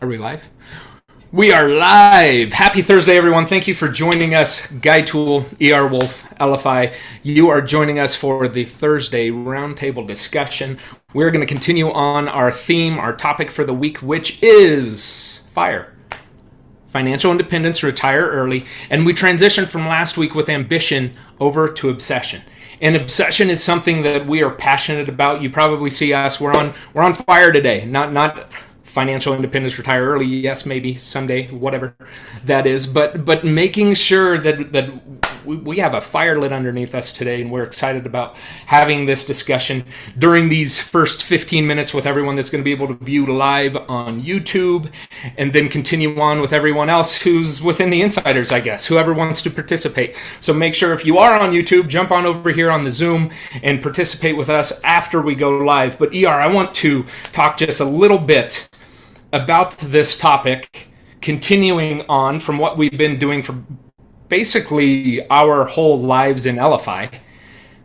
Are we live? We are live. Happy Thursday, everyone. Thank you for joining us. Guy Tool, ER Wolf, Elify. You are joining us for the Thursday Roundtable discussion. We're going to continue on our theme, our topic for the week, which is FIRE. Financial independence, retire early. And we transitioned from last week with ambition over to obsession. And obsession is something that we are passionate about. You probably see us. We're on fire today. Not financial independence, retire early. Yes, maybe someday, whatever that is. But making sure that we have a fire lit underneath us today, and we're excited about having this discussion during these first 15 minutes with everyone that's going to be able to view live on YouTube, and then continue on with everyone else who's within the insiders, I guess, whoever wants to participate. So make sure if you are on YouTube, jump on over here on the Zoom and participate with us after we go live. But ER, I want to talk just a little bit about this topic, continuing on from what we've been doing for basically our whole lives in Elify,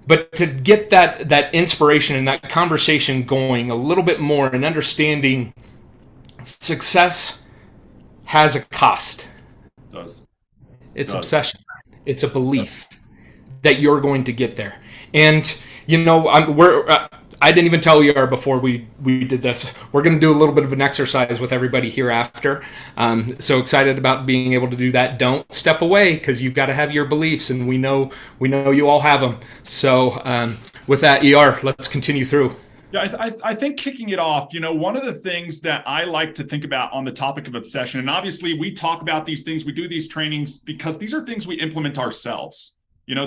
but to get that inspiration and that conversation going a little bit more and understanding success has a cost. It does. It's obsession. It's a belief that you're going to get there. And I didn't even tell ER before we did this. We're going to do a little bit of an exercise with everybody here after. So excited about being able to do that. Don't step away, because you've got to have your beliefs, and we know you all have them. So with that, ER, let's continue through. Yeah, I think kicking it off, one of the things that I like to think about on the topic of obsession, and obviously we talk about these things, we do these trainings because these are things we implement ourselves.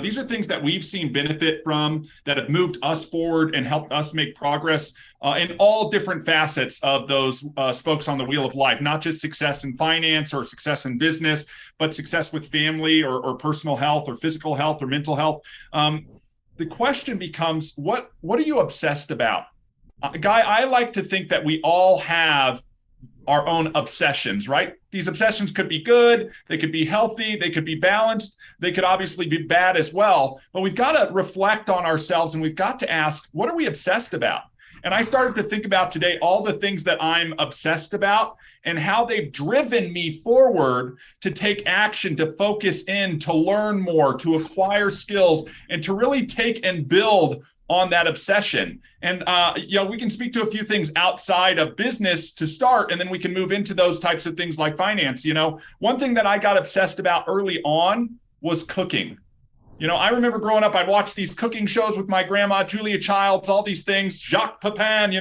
These are things that we've seen benefit from, that have moved us forward and helped us make progress in all different facets of those spokes on the wheel of life, not just success in finance or success in business, but success with family or personal health or physical health or mental health. The question becomes, what are you obsessed about? Guy, I like to think that we all have our own obsessions, right? These obsessions could be good, they could be healthy, they could be balanced, they could obviously be bad as well. But we've got to reflect on ourselves, and we've got to ask, what are we obsessed about? And I started to think about today all the things that I'm obsessed about and how they've driven me forward to take action, to focus in, to learn more, to acquire skills, and to really take and build on that obsession. And we can speak to a few things outside of business to start, and then we can move into those types of things like finance. One thing that I got obsessed about early on was cooking. I remember growing up, I'd watch these cooking shows with my grandma, Julia Childs, all these things, Jacques Pepin,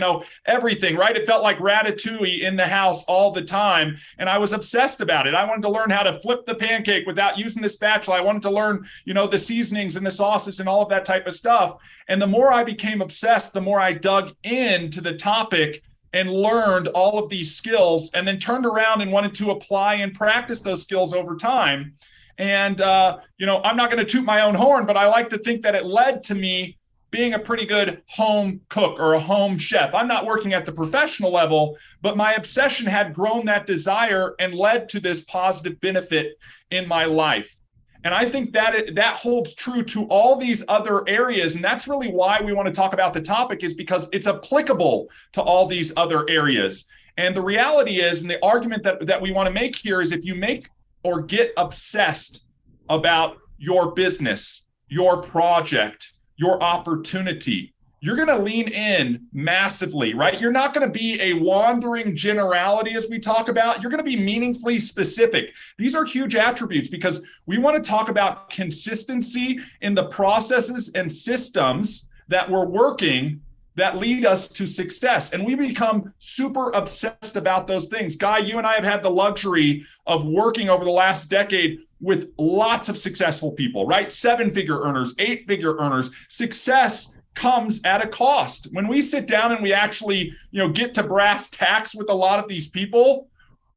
everything, right? It felt like Ratatouille in the house all the time. And I was obsessed about it. I wanted to learn how to flip the pancake without using the spatula. I wanted to learn, the seasonings and the sauces and all of that type of stuff. And the more I became obsessed, the more I dug into the topic and learned all of these skills, and then turned around and wanted to apply and practice those skills over time. And, I'm not going to toot my own horn, but I like to think that it led to me being a pretty good home cook or a home chef. I'm not working at the professional level, but my obsession had grown that desire and led to this positive benefit in my life. And I think that holds true to all these other areas. And that's really why we want to talk about the topic, is because it's applicable to all these other areas. And the reality is, and the argument that we want to make here is, if you make or get obsessed about your business, your project, your opportunity, you're going to lean in massively, right? You're not going to be a wandering generality, as we talk about. You're going to be meaningfully specific. These are huge attributes, because we want to talk about consistency in the processes and systems that we're working that lead us to success. And we become super obsessed about those things. Guy, you and I have had the luxury of working over the last decade with lots of successful people, right? 7-figure earners, 8-figure earners. Success comes at a cost. When we sit down and we actually, get to brass tacks with a lot of these people,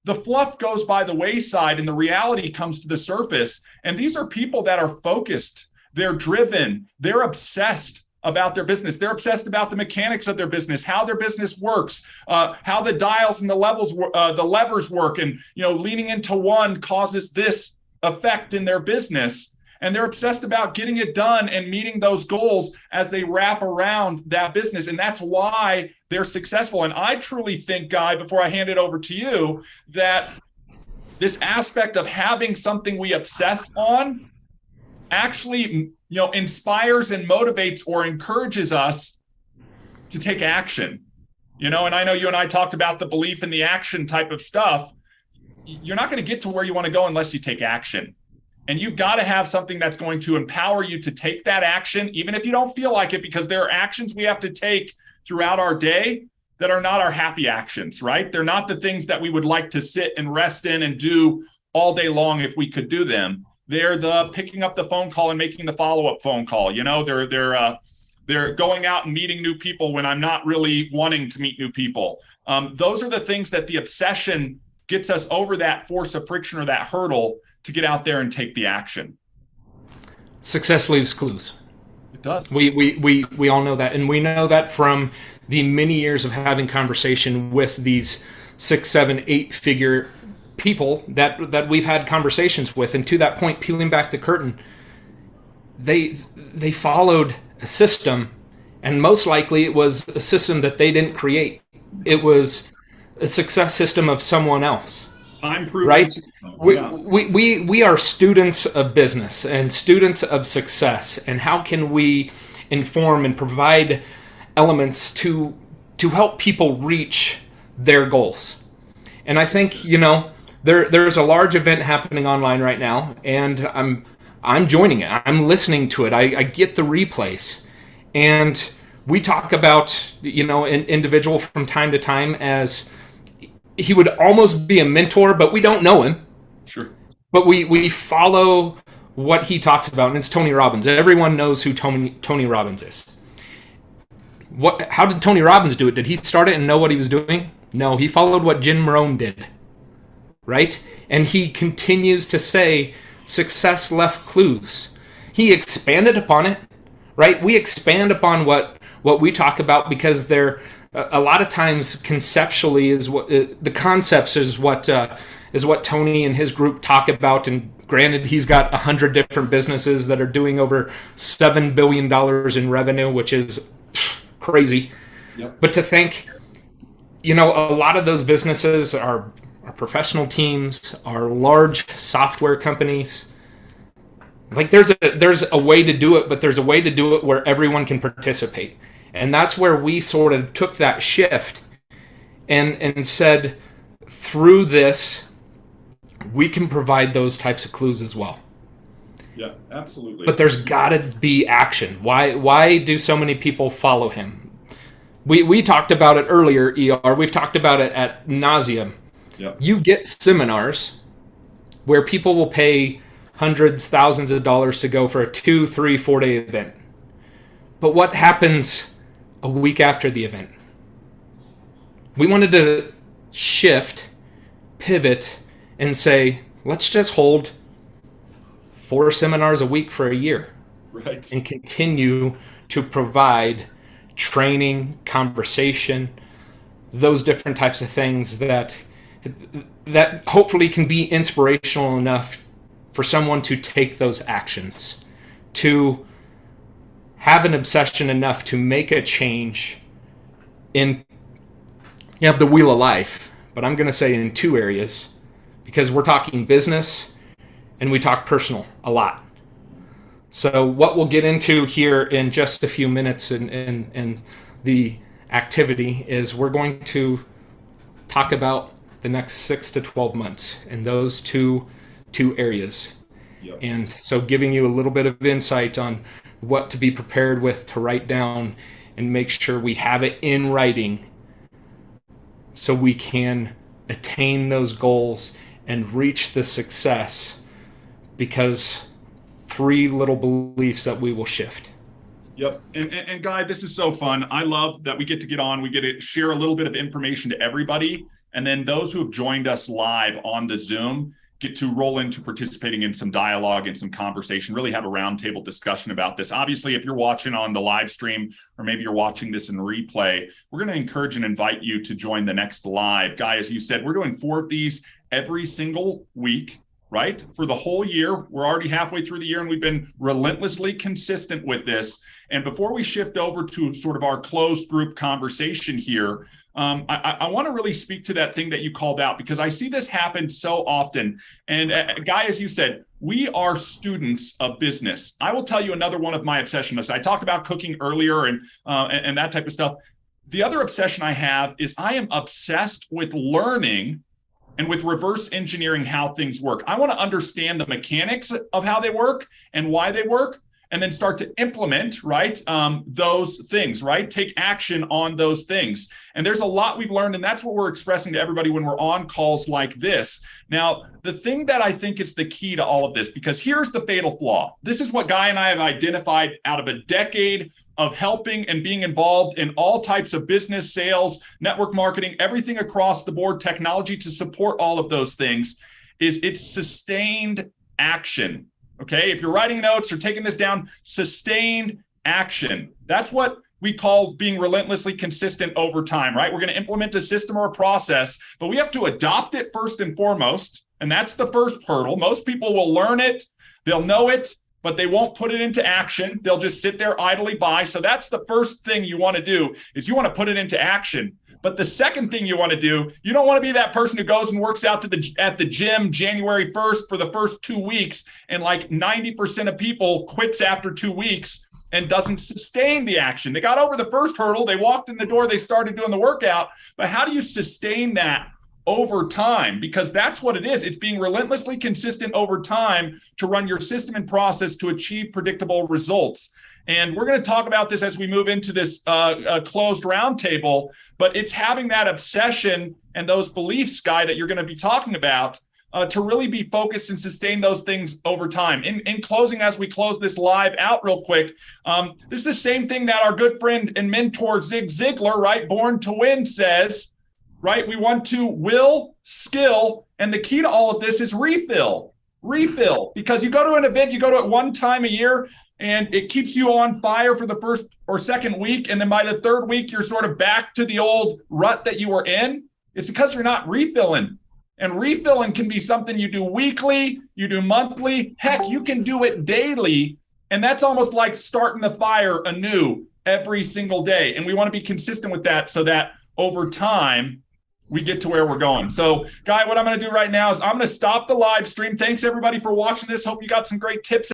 the fluff goes by the wayside and the reality comes to the surface. And these are people that are focused, they're driven, they're obsessed about their business. They're obsessed about the mechanics of their business, how their business works, how the dials and the levers work, and leaning into one causes this effect in their business. And they're obsessed about getting it done and meeting those goals as they wrap around that business. And that's why they're successful. And I truly think, Guy, before I hand it over to you, that this aspect of having something we obsess on actually, inspires and motivates or encourages us to take action. And I know you and I talked about the belief in the action type of stuff. You're not going to get to where you want to go unless you take action. And you've got to have something that's going to empower you to take that action, even if you don't feel like it, because there are actions we have to take throughout our day that are not our happy actions, right? They're not the things that we would like to sit and rest in and do all day long if we could do them. They're the picking up the phone call and making the follow-up phone call. They're going out and meeting new people when I'm not really wanting to meet new people. Those are the things that the obsession gets us over that force of friction or that hurdle to get out there and take the action. Success leaves clues. It does. We all know that. And we know that from the many years of having conversation with these 6, 7, 8-figure people that we've had conversations with. And to that point, peeling back the curtain, they followed a system, and most likely it was a system that they didn't create. It was a success system of someone else. I'm proving. Right? We are students of business and students of success, and how can we inform and provide elements to help people reach their goals? And I think, there's a large event happening online right now, and I'm joining it. I'm listening to it. I get the replays, and we talk about an individual from time to time as he would almost be a mentor, but we don't know him. Sure. But we follow what he talks about, and it's Tony Robbins. Everyone knows who Tony Robbins is. How did Tony Robbins do it? Did he start it and know what he was doing? No, he followed what Jim Rohn did, right? And he continues to say, success left clues. He expanded upon it, right? We expand upon what we talk about, because they're a lot of times conceptually is what the concepts is what Tony and his group talk about. And granted, he's got 100 different businesses that are doing over $7 billion in revenue, which is crazy. Yep. But to think, a lot of those businesses are professional teams, are large software companies. Like there's a way to do it, but there's a way to do it where everyone can participate. And that's where we sort of took that shift and said, through this, we can provide those types of clues as well. Yeah, absolutely. But there's got to be action. Why do so many people follow him? We talked about it earlier, ER. We've talked about it at nauseum. Yep. You get seminars where people will pay hundreds, thousands of dollars to go for a 2, 3, 4-day event. But what happens a week after the event? We wanted to shift, pivot, and say, let's just hold 4 seminars a week for a year. Right. And continue to provide training, conversation, those different types of things that hopefully can be inspirational enough for someone to take those actions, to have an obsession enough to make a change in the wheel of life. But I'm going to say in 2 areas, because we're talking business and we talk personal a lot. So what we'll get into here in just a few minutes in the activity is we're going to talk about the next 6 to 12 months in those two areas. Yep. And so giving you a little bit of insight on what to be prepared with, to write down and make sure we have it in writing so we can attain those goals and reach the success, because 3 little beliefs that we will shift. Yep. And Guy, this is so fun. I love that we get on, we get to share a little bit of information to everybody. And then those who have joined us live on the Zoom get to roll into participating in some dialogue and some conversation, really have a roundtable discussion about this. Obviously, if you're watching on the live stream, or maybe you're watching this in replay, we're going to encourage and invite you to join the next live. Guy, as you said, we're doing 4 of these every single week. right? For the whole year. We're already halfway through the year and we've been relentlessly consistent with this. And before we shift over to sort of our closed group conversation here, I want to really speak to that thing that you called out, because I see this happen so often. And Guy, as you said, we are students of business. I will tell you another one of my obsessions. I talked about cooking earlier and that type of stuff. The other obsession I have is I am obsessed with learning and with reverse engineering how things work. I want to understand the mechanics of how they work and why they work, and then start to implement, right, those things, right? Take action on those things. And there's a lot we've learned, and that's what we're expressing to everybody when we're on calls like this. Now, the thing that I think is the key to all of this, because here's the fatal flaw. This is what Guy and I have identified out of a decade of helping and being involved in all types of business, sales, network marketing, everything across the board, technology to support all of those things, is it's sustained action. Okay, if you're writing notes or taking this down, sustained action. That's what we call being relentlessly consistent over time, right? We're going to implement a system or a process, but we have to adopt it first and foremost. And that's the first hurdle. Most people will learn it, they'll know it, but they won't put it into action. They'll just sit there idly by. So that's the first thing you want to do, is you want to put it into action. But the second thing you want to do, you don't want to be that person who goes and works out at the gym January 1st for the first 2 weeks, and like 90% of people quits after 2 weeks and doesn't sustain the action. They got over the first hurdle, they walked in the door, they started doing the workout, but how do you sustain that over time? Because that's what it is. It's being relentlessly consistent over time to run your system and process to achieve predictable results. And we're going to talk about this as we move into this closed roundtable, but it's having that obsession and those beliefs, Guy, that you're going to be talking about to really be focused and sustain those things over time. In closing, as we close this live out real quick, this is the same thing that our good friend and mentor Zig Ziglar, right, Born to Win, says, right? We want to will, skill, and the key to all of this is refill, because you go to an event, you go to it one time a year, and it keeps you on fire for the first or second week. And then by the third week, you're sort of back to the old rut that you were in. It's because you're not refilling. And refilling can be something you do weekly, you do monthly, heck, you can do it daily. And that's almost like starting the fire anew every single day. And we want to be consistent with that so that over time, we get to where we're going. So, Guy, what I'm going to do right now is I'm going to stop the live stream. Thanks, everybody, for watching this. Hope you got some great tips